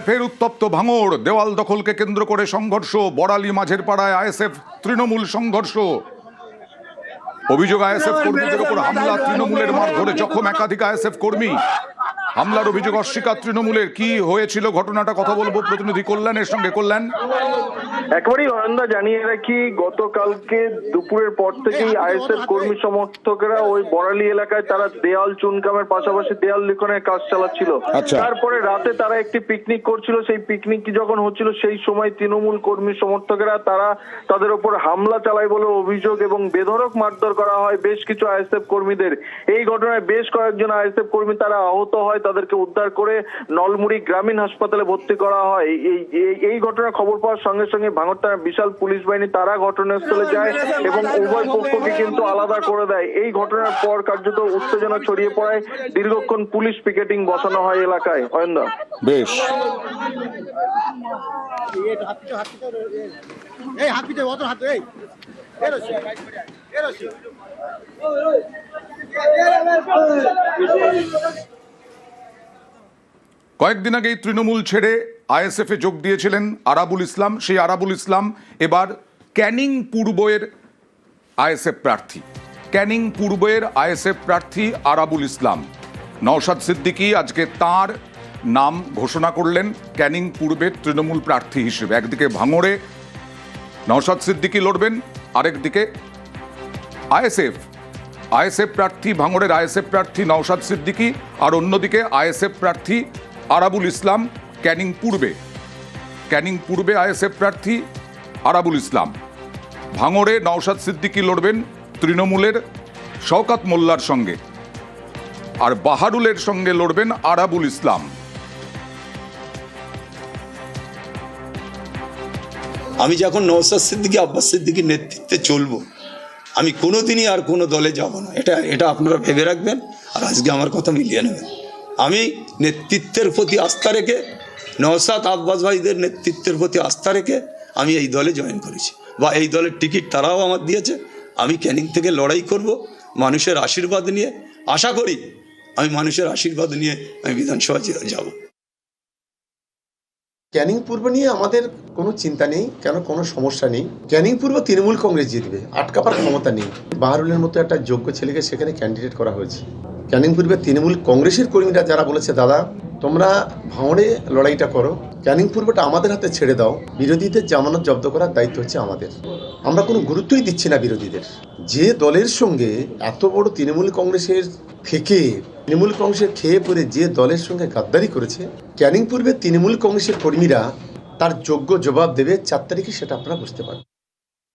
ফের উত্তপ্ত ভাঙড়, দেওয়াল দখলকে কেন্দ্র করে সংঘর্ষ, বড়ালী মাঝের পাড়ায় আইএসএফ তৃণমূল সংঘর্ষ। অভিযোগ আইএসএফ কর্মীদের উপর হামলা, তৃণমূলের মারধরে জখম একাধিক আইএসএফ কর্মী। হামলার অভিযোগ অস্বীকার তৃণমূলের। কি হয়েছিল ঘটনাটা কথা বলবো প্রতিনিধি কল্যাণের সঙ্গে। কল্যাণ, একবারই অয়ন্দা জানিয়ে রাখি, গতকালকে দুপুরের পর থেকেই আইএসএফ কর্মী সমর্থকেরা ওই বড়ালী এলাকায় তারা দেয়াল চুনকামের পাশাপাশি দেয়াল লিখনের কাজ চালাচ্ছিল। তারপরে রাতে তারা একটি পিকনিক করছিল। সেই পিকনিক যখন হচ্ছিল সেই সময় তৃণমূল কর্মী সমর্থকেরা তারা তাদের উপর হামলা চালায় বলে অভিযোগ এবং বেধড়ক মারধর করা হয় বেশ কিছু আইএসএফ কর্মীদের। এই ঘটনায় বেশ কয়েকজন আইএসএফ কর্মী তারা আহত হয়, তাদেরকে উদ্ধার করে নলমুড়ি গ্রামীণ হাসপাতালে ভর্তি করা হয়। এই ঘটনার খবর পাওয়ার সঙ্গে সঙ্গে ভাঙড় থানার বিশাল পুলিশ বাহিনী তারা ঘটনাস্থলে যায় এবং উভয় পক্ষকে কিন্তু আলাদা করে দেয়। এই ঘটনার পর কার্যত উত্তেজনা ছড়িয়ে পড়ায়, দীর্ঘক্ষণ পুলিশ পিকেটিং বসানো হয় এলাকায়। অয়ন্দা, বেশ কয়েকদিন আগেই তৃণমূল ছেড়ে আইএসএফ এ যোগ দিয়েছিলেন আরাবুল ইসলাম। সেই আরাবুল ইসলাম এবার ক্যানিং পূর্বের আইএসএফ প্রার্থী। ক্যানিং পূর্বের আইএসএফ প্রার্থী আরাবুল ইসলাম। নওশাদ সিদ্দিকী আজকে তার নাম ঘোষণা করলেন ক্যানিং পূর্বের তৃণমূল প্রার্থী হিসেবে। একদিকে ভাঙড়ে নওশাদ সিদ্দিকী লড়বেন, আরেকদিকে আইএসএফ প্রার্থী, ভাঙড়ের আইএসএফ প্রার্থী নওশাদ সিদ্দিকী, আর অন্যদিকে আইএসএফ প্রার্থী আরাবুল ইসলাম ক্যানিং পূর্বে আইএসএফ প্রার্থী আরাবুল ইসলাম। ভাঙড়ে নওশাদ সিদ্দিকী লড়বেন তৃণমূলের শওকত মোল্লার সঙ্গে, আর বাহারুলের সঙ্গে লড়বেন আরাবুল ইসলাম। আমি যখন নওশাদ সিদ্দিকী আব্বাস সিদ্দিকীর নেতৃত্বে চলবো, আমি কোনোদিনই আর কোনো দলে যাব না। এটা আপনারা ভেবে রাখবেন, আর আজকে আমার কথা মিলিয়ে নেবেন। আমি নেতৃত্বের প্রতি আস্থা রেখে, নওশাদ আব্বাস ভাইদের নেতৃত্বের প্রতি আস্থা রেখে আমি এই দলে জয়েন করেছি, বা এই দলের টিকিট তারাও আমার দিয়েছে। আমি ক্যানিং থেকে লড়াই করব মানুষের আশীর্বাদ নিয়ে। আশা করি আমি মানুষের আশীর্বাদ নিয়ে আমি বিধানসভা যাব। ক্যানিং পূর্ব নিয়ে আমাদের কোনো চিন্তা নেই, কেন কোনো সমস্যা নেই। ক্যানিং পূর্ব তৃণমূল কংগ্রেস জিতবে, আটকাবার ক্ষমতা নেই। বাহারুলের মতো একটা যোগ্য ছেলেকে সেখানে ক্যান্ডিডেট করা হয়েছে। ক্যানিং পূর্বে তৃণমূল কংগ্রেসের কর্মীরা যারা বলেছে, দাদা তোমরা ভাঙড়ে লড়াইটা করো, ক্যানিং পূর্বটা আমাদের হাতে ছেড়ে দাও, বিরোধীদের জামানত জব্দ করার দায়িত্ব হচ্ছে আমাদের। আমরা কোনো গুরুত্বই দিচ্ছি না বিরোধীদের। যে দলের সঙ্গে এত বড় তৃণমূল কংগ্রেসের খেয়ে পড়ে যে দলের সঙ্গে গাদ্দারি করেছে, ক্যানিং পূর্বে তৃণমূল কংগ্রেসের কর্মীরা তার যোগ্য জবাব দেবে 4 তারিখে, সেটা আপনারা বুঝতে পারবেন।